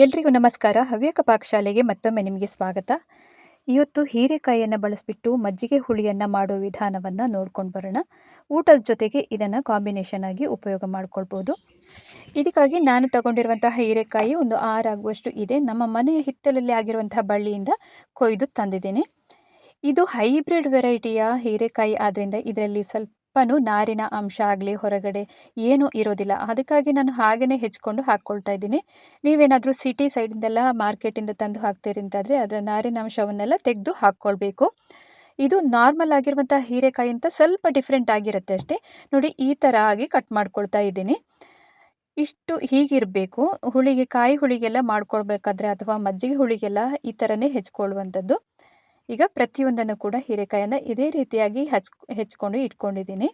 ಎಲ್ರಿಗೂ ನಮಸ್ಕಾರ. ಹವ್ಯಕ ಪಾಕಶಾಲೆಗೆ ಮತ್ತೊಮ್ಮೆ ನಿಮಗೆ ಸ್ವಾಗತ. ಇವತ್ತು ಹೀರೆಕಾಯಿಯನ್ನು ಬಳಸಿಬಿಟ್ಟು ಮಜ್ಜಿಗೆ ಹುಳಿಯನ್ನು ಮಾಡೋ ವಿಧಾನವನ್ನು ನೋಡ್ಕೊಂಡು ಬರೋಣ. ಊಟದ ಜೊತೆಗೆ ಇದನ್ನು ಕಾಂಬಿನೇಷನ್ ಆಗಿ ಉಪಯೋಗ ಮಾಡ್ಕೊಳ್ಬೋದು. ಇದಕ್ಕಾಗಿ ನಾನು ತಗೊಂಡಿರುವಂತಹ ಹೀರೆಕಾಯಿ ಒಂದು 6 ಆಗುವಷ್ಟು ಇದೆ. ನಮ್ಮ ಮನೆಯ ಹಿತ್ತಲಲ್ಲಿ ಆಗಿರುವಂತಹ ಬಳ್ಳಿಯಿಂದ ಕೊಯ್ದು ತಂದಿದ್ದೇನೆ. ಇದು ಹೈಬ್ರಿಡ್ ವೆರೈಟಿಯ ಹೀರೆಕಾಯಿ ಆದ್ದರಿಂದ ಇದರಲ್ಲಿ ಸ್ವಲ್ಪನೂ ನಾರಿನ ಅಂಶ ಆಗಲಿ ಹೊರಗಡೆ ಏನೂ ಇರೋದಿಲ್ಲ. ಅದಕ್ಕಾಗಿ ನಾನು ಹಾಗೆಯೇ ಹೆಚ್ಕೊಂಡು ಹಾಕ್ಕೊಳ್ತಾ ಇದ್ದೀನಿ. ನೀವೇನಾದರೂ ಸಿಟಿ ಸೈಡಿಂದೆಲ್ಲ ಮಾರ್ಕೆಟಿಂದ ತಂದು ಹಾಕ್ತೀರಿ ಅಂತಾದರೆ ಅದರ ನಾರಿನ ಅಂಶವನ್ನೆಲ್ಲ ತೆಗೆದು ಹಾಕ್ಕೊಳ್ಬೇಕು. ಇದು ನಾರ್ಮಲ್ ಆಗಿರುವಂಥ ಹೀರೆಕಾಯಿ ಅಂತ ಸ್ವಲ್ಪ ಡಿಫ್ರೆಂಟ್ ಆಗಿರುತ್ತೆ ಅಷ್ಟೇ. ನೋಡಿ, ಈ ಥರ ಆಗಿ ಕಟ್ ಮಾಡ್ಕೊಳ್ತಾ ಇದ್ದೀನಿ. ಇಷ್ಟು ಹೀಗಿರಬೇಕು. ಕಾಯಿ ಹುಳಿಗೆಲ್ಲ ಮಾಡ್ಕೊಳ್ಬೇಕಾದ್ರೆ ಅಥವಾ ಮಜ್ಜಿಗೆ ಹುಳಿಗೆಲ್ಲ ಈ ಥರನೇ ಹೆಚ್ಕೊಳ್ಳುವಂಥದ್ದು. ಈಗ ಪ್ರತಿಯೊಂದನ್ನು ಕೂಡ ಹೀರೆಕಾಯನ್ನು ಇದೇ ರೀತಿಯಾಗಿ ಹೆಚ್ಕೊಂಡು ಇಟ್ಕೊಂಡಿದ್ದೀನಿ.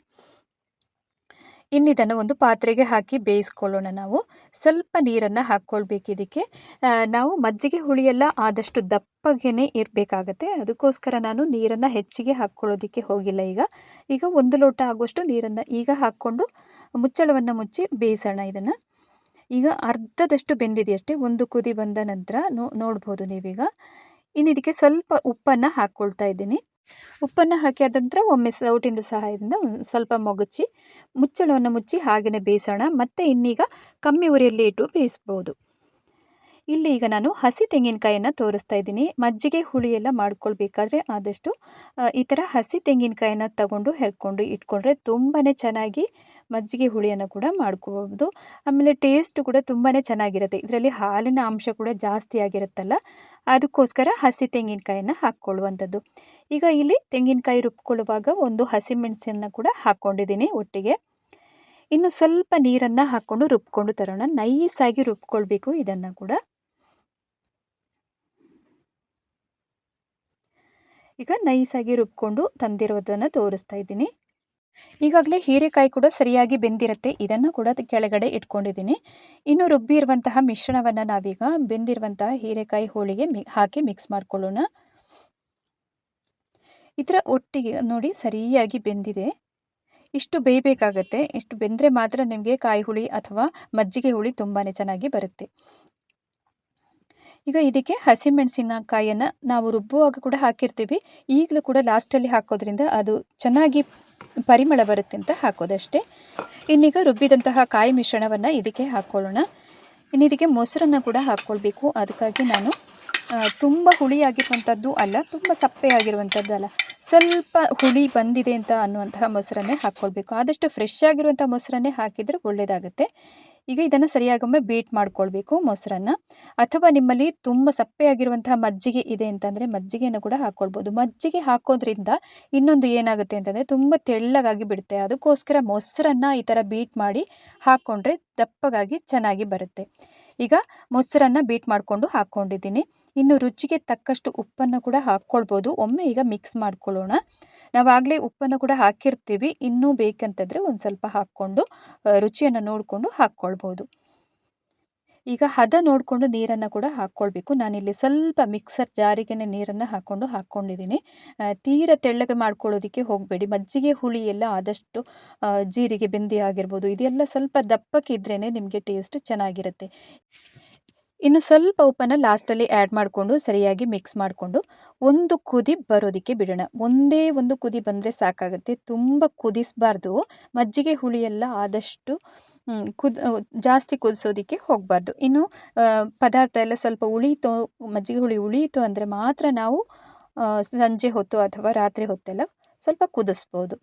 ಇನ್ನಿದನ್ನು ಒಂದು ಪಾತ್ರೆಗೆ ಹಾಕಿ ಬೇಯಿಸ್ಕೊಳ್ಳೋಣ. ನಾವು ಸ್ವಲ್ಪ ನೀರನ್ನು ಹಾಕ್ಕೊಳ್ಬೇಕು. ಇದಕ್ಕೆ ನಾವು ಮಜ್ಜಿಗೆ ಹುಳಿಯೆಲ್ಲ ಆದಷ್ಟು ದಪ್ಪಗೇ ಇರಬೇಕಾಗತ್ತೆ. ಅದಕ್ಕೋಸ್ಕರ ನಾನು ನೀರನ್ನು ಹೆಚ್ಚಿಗೆ ಹಾಕ್ಕೊಳ್ಳೋದಕ್ಕೆ ಹೋಗಿಲ್ಲ. ಈಗ 1 ಲೋಟ ಆಗುವಷ್ಟು ನೀರನ್ನು ಈಗ ಹಾಕ್ಕೊಂಡು ಮುಚ್ಚಳವನ್ನು ಮುಚ್ಚಿ ಬೇಯಿಸೋಣ ಇದನ್ನು. ಈಗ ಅರ್ಧದಷ್ಟು ಬೆಂದಿದೆಯಷ್ಟೇ. ಒಂದು ಕುದಿ ಬಂದ ನಂತರ ನೋಡ್ಬೋದು ನೀವೀಗ. ಇನ್ನು ಇದಕ್ಕೆ ಸ್ವಲ್ಪ ಉಪ್ಪನ್ನು ಹಾಕ್ಕೊಳ್ತಾ ಇದ್ದೀನಿ. ಉಪ್ಪನ್ನು ಹಾಕಿ ಆದ ನಂತರ ಒಮ್ಮೆ ಸೌಟಿನ ಸಹಾಯದಿಂದ ಸ್ವಲ್ಪ ಮಗುಚಿ ಮುಚ್ಚಳವನ್ನು ಮುಚ್ಚಿ ಹಾಗೆಯೇ ಬೇಯಿಸೋಣ. ಮತ್ತು ಇನ್ನೀಗ ಕಮ್ಮಿ ಉರಿಯಲ್ಲಿ ಇಟ್ಟು ಬೇಯಿಸ್ಬೋದು. ಇಲ್ಲಿ ಈಗ ನಾನು ಹಸಿ ತೆಂಗಿನಕಾಯನ್ನು ತೋರಿಸ್ತಾ ಇದ್ದೀನಿ. ಮಜ್ಜಿಗೆ ಹುಳಿಯೆಲ್ಲ ಮಾಡ್ಕೊಳ್ಬೇಕಾದ್ರೆ ಆದಷ್ಟು ಈ ಥರ ಹಸಿ ತೆಂಗಿನಕಾಯನ್ನು ತಗೊಂಡು ಹೆರ್ಕೊಂಡು ಇಟ್ಕೊಂಡ್ರೆ ತುಂಬಾ ಚೆನ್ನಾಗಿ ಮಜ್ಜಿಗೆ ಹುಳಿಯನ್ನು ಕೂಡ ಮಾಡ್ಕೋಬೋದು. ಆಮೇಲೆ ಟೇಸ್ಟ್ ಕೂಡ ತುಂಬಾ ಚೆನ್ನಾಗಿರುತ್ತೆ. ಇದರಲ್ಲಿ ಹಾಲಿನ ಅಂಶ ಕೂಡ ಜಾಸ್ತಿ ಆಗಿರುತ್ತಲ್ಲ, ಅದಕ್ಕೋಸ್ಕರ ಹಸಿ ತೆಂಗಿನಕಾಯನ್ನು ಹಾಕ್ಕೊಳ್ಳುವಂಥದ್ದು. ಈಗ ಇಲ್ಲಿ ತೆಂಗಿನಕಾಯಿ ರುಬ್ಕೊಳ್ಳುವಾಗ ಒಂದು ಹಸಿಮೆಣಸನ್ನು ಕೂಡ ಹಾಕ್ಕೊಂಡಿದ್ದೀನಿ ಒಟ್ಟಿಗೆ. ಇನ್ನು ಸ್ವಲ್ಪ ನೀರನ್ನು ಹಾಕ್ಕೊಂಡು ರುಬ್ಕೊಂಡು ತರೋಣ. ನೈಸಾಗಿ ರುಬ್ಕೊಳ್ಬೇಕು ಇದನ್ನು ಕೂಡ. ಈಗ ನೈಸಾಗಿ ರುಬ್ಕೊಂಡು ತಂದಿರೋದನ್ನು ತೋರಿಸ್ತಾ ಇದ್ದೀನಿ. ಈಗಾಗಲೇ ಹೀರೆಕಾಯಿ ಕೂಡ ಸರಿಯಾಗಿ ಬೆಂದಿರುತ್ತೆ. ಇದನ್ನು ಕೂಡ ಕೆಳಗಡೆ ಇಟ್ಕೊಂಡಿದ್ದೀನಿ. ಇನ್ನು ರುಬ್ಬಿರುವಂತಹ ಮಿಶ್ರಣವನ್ನು ನಾವೀಗ ಬೆಂದಿರುವಂತಹ ಹೀರೆಕಾಯಿ ಹೋಳಿಗೆ ಹಾಕಿ ಮಿಕ್ಸ್ ಮಾಡ್ಕೊಳ್ಳೋಣ. ಇದರ ಒಟ್ಟಿಗೆ ನೋಡಿ ಸರಿಯಾಗಿ ಬೆಂದಿದೆ. ಇಷ್ಟು ಬೇಯಬೇಕಾಗತ್ತೆ. ಇಷ್ಟು ಬೆಂದರೆ ಮಾತ್ರ ನಿಮಗೆ ಕಾಯಿ ಹುಳಿ ಅಥವಾ ಮಜ್ಜಿಗೆ ಹುಳಿ ತುಂಬಾ ಚೆನ್ನಾಗಿ ಬರುತ್ತೆ. ಈಗ ಇದಕ್ಕೆ ಹಸಿಮೆಣಸಿನಕಾಯಿಯನ್ನು ನಾವು ರುಬ್ಬುವಾಗ ಕೂಡ ಹಾಕಿರ್ತೀವಿ. ಈಗಲೂ ಕೂಡ ಲಾಸ್ಟಲ್ಲಿ ಹಾಕೋದ್ರಿಂದ ಅದು ಚೆನ್ನಾಗಿ ಪರಿಮಳ ಬರುತ್ತೆ ಅಂತ ಹಾಕೋದಷ್ಟೇ. ಇನ್ನೀಗ ರುಬ್ಬಿದಂತಹ ಕಾಯಿ ಮಿಶ್ರಣವನ್ನು ಇದಕ್ಕೆ ಹಾಕ್ಕೊಳ್ಳೋಣ. ಇನ್ನು ಇದಕ್ಕೆ ಮೊಸರನ್ನು ಕೂಡ ಹಾಕ್ಕೊಳ್ಬೇಕು. ಅದಕ್ಕಾಗಿ ನಾನು ತುಂಬ ಹುಳಿಯಾಗಿರುವಂಥದ್ದು ಅಲ್ಲ, ತುಂಬ ಸಪ್ಪೆ ಆಗಿರುವಂಥದ್ದು ಅಲ್ಲ, ಸ್ವಲ್ಪ ಹುಳಿ ಬಂದಿದೆ ಅಂತ ಅನ್ನುವಂತಹ ಮೊಸರನ್ನೇ ಹಾಕ್ಕೊಳ್ಬೇಕು. ಆದಷ್ಟು ಫ್ರೆಶ್ ಆಗಿರುವಂಥ ಮೊಸರನ್ನೇ ಹಾಕಿದರೆ ಒಳ್ಳೆಯದಾಗುತ್ತೆ. ಈಗ ಇದನ್ನು ಸರಿಯಾಗೊಮ್ಮೆ ಬೀಟ್ ಮಾಡ್ಕೊಳ್ಬೇಕು ಮೊಸರನ್ನು. ಅಥವಾ ನಿಮ್ಮಲ್ಲಿ ತುಂಬ ಸಪ್ಪೆಯಾಗಿರುವಂತಹ ಮಜ್ಜಿಗೆ ಇದೆ ಅಂತಂದರೆ ಮಜ್ಜಿಗೆಯನ್ನು ಕೂಡ ಹಾಕ್ಕೊಳ್ಬೋದು. ಮಜ್ಜಿಗೆ ಹಾಕೋದ್ರಿಂದ ಇನ್ನೊಂದು ಏನಾಗುತ್ತೆ ಅಂತಂದರೆ ತುಂಬ ತೆಳ್ಳಗಾಗಿ ಬಿಡುತ್ತೆ. ಅದಕ್ಕೋಸ್ಕರ ಮೊಸರನ್ನು ಈ ಥರ ಬೀಟ್ ಮಾಡಿ ಹಾಕ್ಕೊಂಡ್ರೆ ದಪ್ಪಗಾಗಿ ಚೆನ್ನಾಗಿ ಬರುತ್ತೆ. ಈಗ ಮೊಸರನ್ನು ಬೀಟ್ ಮಾಡಿಕೊಂಡು ಹಾಕ್ಕೊಂಡಿದ್ದೀನಿ. ಇನ್ನು ರುಚಿಗೆ ತಕ್ಕಷ್ಟು ಉಪ್ಪನ್ನು ಕೂಡ ಹಾಕ್ಕೊಳ್ಬೋದು. ಒಮ್ಮೆ ಈಗ ಮಿಕ್ಸ್ ಮಾಡ್ಕೊಳ್ಳೋಣ. ನಾವಾಗಲೇ ಉಪ್ಪನ್ನು ಕೂಡ ಹಾಕಿರ್ತೀವಿ. ಇನ್ನೂ ಬೇಕಂತಂದರೆ ಒಂದು ಸ್ವಲ್ಪ ಹಾಕ್ಕೊಂಡು ರುಚಿಯನ್ನು ನೋಡಿಕೊಂಡು ಹಾಕ್ಕೊಳ್ಬೋದು. ಈಗ ಹದ ನೋಡಿಕೊಂಡು ನೀರನ್ನು ಕೂಡ ಹಾಕ್ಕೊಳ್ಬೇಕು. ನಾನಿಲ್ಲಿ ಸ್ವಲ್ಪ ಮಿಕ್ಸರ್ ಜಾರಿಗೆ ನೀರನ್ನು ಹಾಕ್ಕೊಂಡಿದ್ದೀನಿ. ತೀರ ತೆಳ್ಳಗೆ ಮಾಡ್ಕೊಳ್ಳೋದಕ್ಕೆ ಹೋಗಬೇಡಿ. ಮಜ್ಜಿಗೆ ಹುಳಿ ಎಲ್ಲ ಆದಷ್ಟು ಜೀರಿಗೆ ಬೆಂದಿ ಆಗಿರ್ಬೋದು, ಇದೆಲ್ಲ ಸ್ವಲ್ಪ ದಪ್ಪಕ್ಕೆ ಇದ್ರೇ ನಿಮಗೆ ಟೇಸ್ಟ್ ಚೆನ್ನಾಗಿರುತ್ತೆ. ಇನ್ನು ಸ್ವಲ್ಪ ಉಪ್ಪನ್ನು ಲಾಸ್ಟಲ್ಲಿ ಆ್ಯಡ್ ಮಾಡಿಕೊಂಡು ಸರಿಯಾಗಿ ಮಿಕ್ಸ್ ಮಾಡಿಕೊಂಡು ಒಂದು ಕುದಿ ಬರೋದಕ್ಕೆ ಬಿಡೋಣ. ಒಂದೇ ಒಂದು ಕುದಿ ಬಂದರೆ ಸಾಕಾಗುತ್ತೆ. ತುಂಬ ಕುದಿಸಬಾರ್ದು. ಮಜ್ಜಿಗೆ ಹುಳಿಯೆಲ್ಲ ಆದಷ್ಟು ಜಾಸ್ತಿ ಕುದಿಸೋದಕ್ಕೆ ಹೋಗಬಾರ್ದು. ಇನ್ನು ಪದಾರ್ಥ ಎಲ್ಲ ಸ್ವಲ್ಪ ಉಳೀತು, ಮಜ್ಜಿಗೆ ಹುಳಿ ಉಳೀತು ಅಂದರೆ ಮಾತ್ರ ನಾವು ಸಂಜೆ ಹೊತ್ತು ಅಥವಾ ರಾತ್ರಿ ಹೊತ್ತೆಲ್ಲ ಸ್ವಲ್ಪ ಕುದಿಸ್ಬೋದು.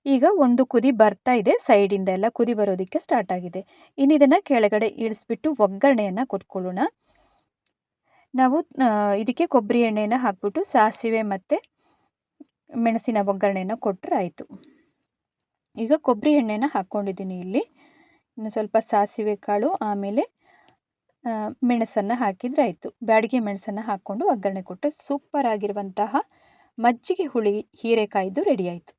ಈಗ ಒಂದು ಕುದಿ ಬರ್ತಾ ಇದೆ. ಸೈಡಿಂದ ಎಲ್ಲ ಕುದಿ ಬರೋದಕ್ಕೆ ಸ್ಟಾರ್ಟ್ ಆಗಿದೆ. ಇನ್ನು ಇದನ್ನು ಕೆಳಗಡೆ ಇಳಿಸ್ಬಿಟ್ಟು ಒಗ್ಗರಣೆಯನ್ನು ಕೊಟ್ಕೊಳ್ಳೋಣ. ನಾವು ಇದಕ್ಕೆ ಕೊಬ್ಬರಿ ಎಣ್ಣೆಯನ್ನು ಹಾಕ್ಬಿಟ್ಟು ಸಾಸಿವೆ ಮತ್ತು ಮೆಣಸಿನ ಒಗ್ಗರಣೆಯನ್ನು ಕೊಟ್ಟರೆ ಆಯಿತು. ಈಗ ಕೊಬ್ಬರಿ ಎಣ್ಣೆನ ಹಾಕ್ಕೊಂಡಿದ್ದೀನಿ ಇಲ್ಲಿ. ಇನ್ನು ಸ್ವಲ್ಪ ಸಾಸಿವೆ ಕಾಳು ಆಮೇಲೆ ಮೆಣಸನ್ನು ಹಾಕಿದರೆ ಆಯಿತು. ಬ್ಯಾಡಗಿ ಮೆಣಸನ್ನು ಹಾಕ್ಕೊಂಡು ಒಗ್ಗರಣೆ ಕೊಟ್ಟರೆ ಸೂಪರ್ ಆಗಿರುವಂತಹ ಮಜ್ಜಿಗೆ ಹುಳಿ ಹೀರೆಕಾಯಿದು ರೆಡಿ ಆಯಿತು.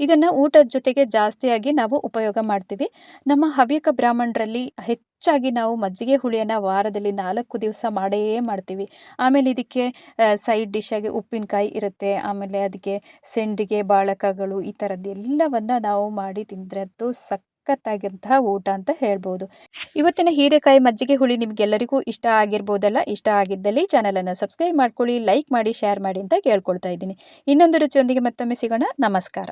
ಇದನ್ನು ಊಟದ ಜೊತೆಗೆ ಜಾಸ್ತಿಯಾಗಿ ನಾವು ಉಪಯೋಗ ಮಾಡ್ತೀವಿ. ನಮ್ಮ ಹವ್ಯಕ ಬ್ರಾಹ್ಮಣರಲ್ಲಿ ಹೆಚ್ಚಾಗಿ ನಾವು ಮಜ್ಜಿಗೆ ಹುಳಿಯನ್ನು ವಾರದಲ್ಲಿ 4 ದಿವಸ ಮಾಡೇ ಮಾಡ್ತೀವಿ. ಆಮೇಲೆ ಇದಕ್ಕೆ ಸೈಡ್ ಡಿಶ್ಶಾಗಿ ಉಪ್ಪಿನಕಾಯಿ ಇರುತ್ತೆ. ಆಮೇಲೆ ಅದಕ್ಕೆ ಸೆಂಡಿಗೆ ಬಾಳಕಗಳು ಈ ಥರದ್ದೆಲ್ಲವನ್ನು ನಾವು ಮಾಡಿ ತಿಂದ್ರದ್ದು ಸಖತ್ತಾಗಿಂತಹ ಊಟ ಅಂತ ಹೇಳ್ಬೋದು. ಇವತ್ತಿನ ಹೀರೆಕಾಯಿ ಮಜ್ಜಿಗೆ ಹುಳಿ ನಿಮಗೆಲ್ಲರಿಗೂ ಇಷ್ಟ ಆಗಿರ್ಬೋದಲ್ಲ. ಇಷ್ಟ ಆಗಿದ್ದಲ್ಲಿ ಚಾನಲನ್ನು ಸಬ್ಸ್ಕ್ರೈಬ್ ಮಾಡ್ಕೊಳ್ಳಿ, ಲೈಕ್ ಮಾಡಿ, ಶೇರ್ ಮಾಡಿ ಅಂತ ಕೇಳ್ಕೊಳ್ತಾ ಇದ್ದೀನಿ. ಇನ್ನೊಂದು ರುಚಿಯೊಂದಿಗೆ ಮತ್ತೊಮ್ಮೆ ಸಿಗೋಣ. ನಮಸ್ಕಾರ.